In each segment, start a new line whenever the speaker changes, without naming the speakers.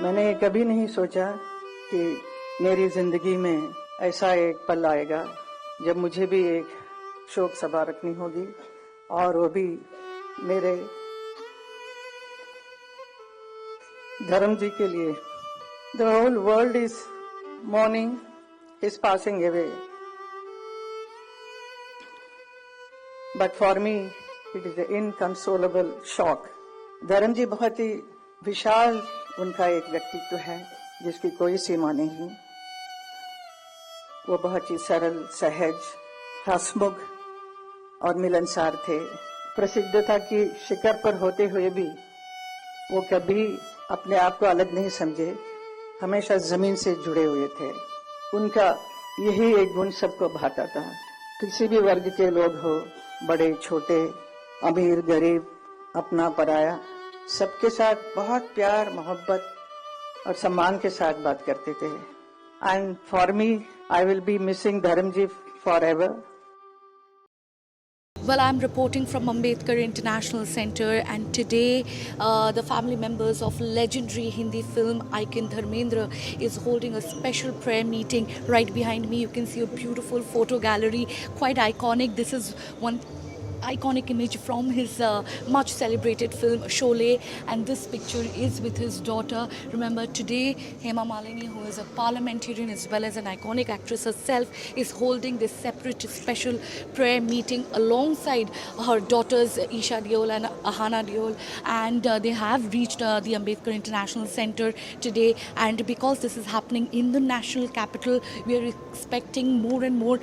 मैंने कभी नहीं सोचा कि मेरी जिंदगी में ऐसा एक पल आएगा जब मुझे भी एक शोक सभा रखनी होगी, और वो भी मेरे धर्म जी के लिए। The whole world is mourning his passing away, but for me it is an inconsolable shock. धर्म जी बहुत ही विशाल उनका एक व्यक्तित्व है जिसकी कोई सीमा नहीं। वो बहुत ही सरल, सहज, हंसमुख और मिलनसार थे। प्रसिद्धता की शिखर पर होते हुए भी वो कभी अपने आप को अलग नहीं समझे, हमेशा जमीन से जुड़े हुए थे। उनका यही एक गुण सबको भाता था। किसी भी वर्ग के लोग हो, बड़े छोटे, अमीर गरीब, अपना पराया, सबके साथ बहुत प्यार, मोहब्बत और सम्मान के साथ बात करते थे। And for me, I will be missing Dharam ji forever.
Well, I'm reporting from Ambedkar International Center, and today the family members of legendary Hindi film icon Dharmendra is holding a special prayer meeting. Right behind me you can see a beautiful photo gallery, quite iconic. This is one iconic image from his much celebrated film Sholay, and this picture is with his daughter. Remember, today Hema Malini, who is a parliamentarian as well as an iconic actress herself, is holding this separate special prayer meeting alongside her daughters Isha Deol and Ahana Deol, and they have reached the Ambedkar International Center today. And because this is happening in the national capital, we are expecting more and more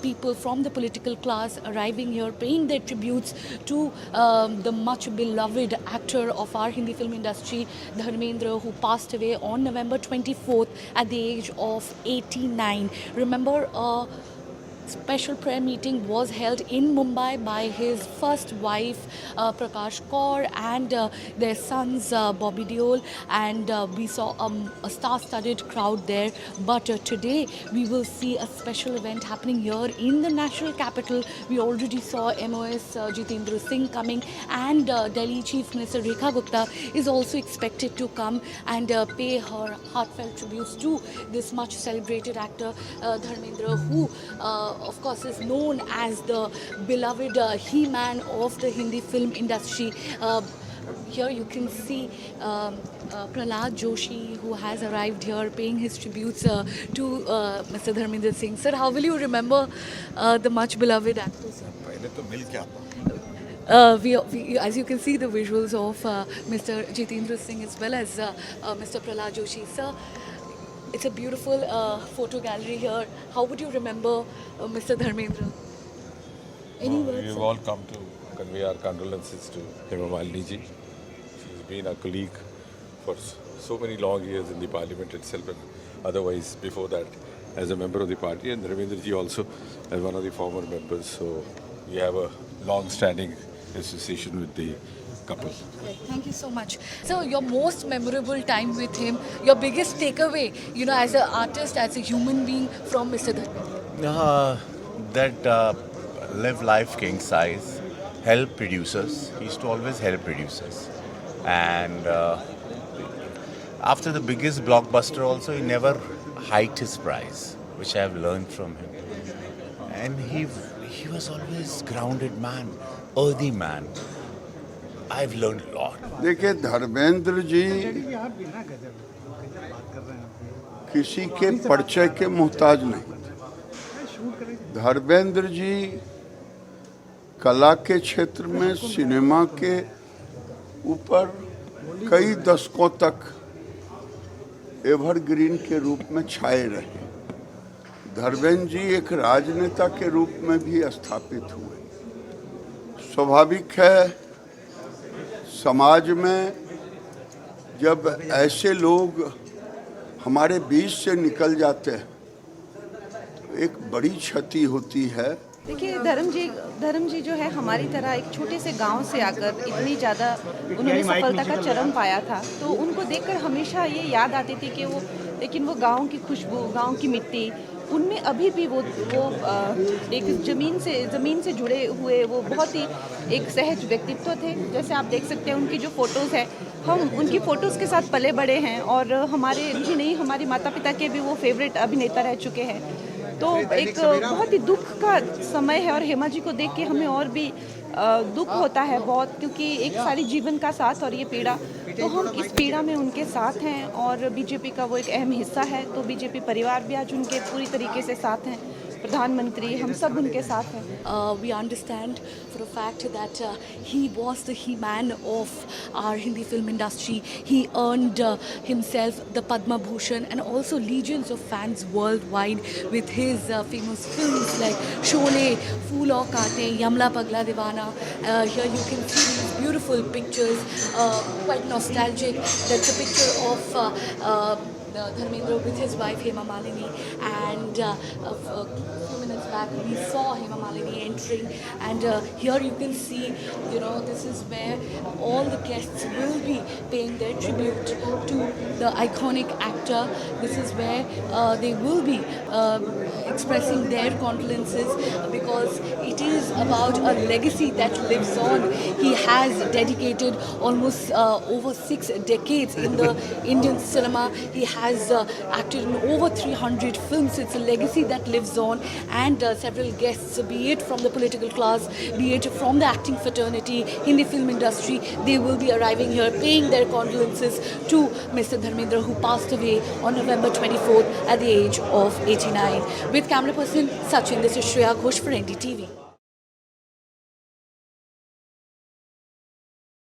people from the political class arriving here, paying their tributes to the much beloved actor of our Hindi film industry, Dharmendra, who passed away on November 24th at the age of 89. Remember, special prayer meeting was held in Mumbai by his first wife Prakash Kaur and their sons Bobby Deol, and we saw a star-studded crowd there. But today we will see a special event happening here in the national capital. We already saw MOS Jitendra Singh coming, and Delhi Chief Minister Rekha Gupta is also expected to come and pay her heartfelt tributes to this much celebrated actor Dharmendra, who of course is known as the beloved he-man of the Hindi film industry. Here you can see Prahlad Joshi, who has arrived here paying his tributes to Mr. Dharmendra Singh. Sir, how will you remember the much beloved actor? As you can see the visuals of Mr. Jitendra Singh as well as Mr. Prahlad Joshi. Sir, it's a beautiful photo gallery here. How would you remember Mr. Dharmendra? Any words?
We've all come to convey our condolences to Hema Malini ji. She's been a colleague for so many long years in the parliament itself, and otherwise before that as a member of the party, and Dharmendra ji also as one of the former members. So we have a long-standing association with the couple.
Right. Thank you so much. So, your most memorable time with him, your biggest takeaway, as an artist, as a human being from Mr. Dharmendra?
That live life king size, help producers. He used to always help producers. And after the biggest blockbuster also, he never hiked his price, which I have learned from him. And he was always grounded man, earthy man. I've learned a lot.
देखिए, धर्मेंद्र जी किसी के परिचय के मोहताज नहीं थे। धर्मेंद्र जी कला के क्षेत्र में, सिनेमा के ऊपर कई दशकों तक एवरग्रीन के रूप में छाए रहे। धर्मेंद्र जी एक राजनेता के रूप में भी स्थापित हुए। स्वाभाविक है, समाज में जब ऐसे लोग हमारे बीच से निकल जाते हैं तो एक बड़ी क्षति होती है।
देखिए, धर्म जी जो है हमारी तरह एक छोटे से गांव से आकर इतनी ज़्यादा उन्होंने सफलता का चरम पाया था, तो उनको देखकर हमेशा ये याद आती थी कि वो गांव की खुशबू, गांव की मिट्टी, उनमें अभी भी वो एक ज़मीन से जुड़े हुए वो बहुत ही एक सहज व्यक्तित्व थे। जैसे आप देख सकते हैं उनकी जो फ़ोटोज़ है, हम उनकी फ़ोटोज़ के साथ पले बड़े हैं और हमारे जी नहीं, हमारे माता पिता के भी वो फेवरेट अभिनेता रह चुके हैं। तो एक बहुत ही दुख का समय है और हेमा जी को देख के हमें और भी दुख होता है बहुत, क्योंकि एक सारी जीवन का साथ और ये पीड़ा, तो हम इस पीड़ा में उनके साथ हैं और बीजेपी का वो एक अहम हिस्सा है। तो बीजेपी परिवार भी आज उनके पूरी तरीके से साथ हैं, प्रधानमंत्री, हम सब उनके साथ हैं।
We understand for a fact that he was the he-man of our Hindi film industry. He earned himself the Padma Bhushan and also legions of fans worldwide with his famous films like Sholay, Phool Aur Kaate, Yamla Pagla Dewana. Here you can see these beautiful pictures, quite nostalgic. That's a picture of Dharmendra with his wife Hema Malini, and a few minutes back we saw Hema Malini entering, and here you can see, this is where all the guests will be paying their tribute to the iconic actor. This is where they will be expressing their condolences, because it is about a legacy that lives on. He has dedicated almost over 6 decades in the Indian cinema. He has acted in over 300 films. It's a legacy that lives on, and several guests, be it from the political class, be it from the acting fraternity, Hindi film industry, they will be arriving here paying their condolences to Mr. Dharmendra, who passed away on November 24th at the age of 89. With camera person Sachin, this is Shreya Ghosh for NDTV.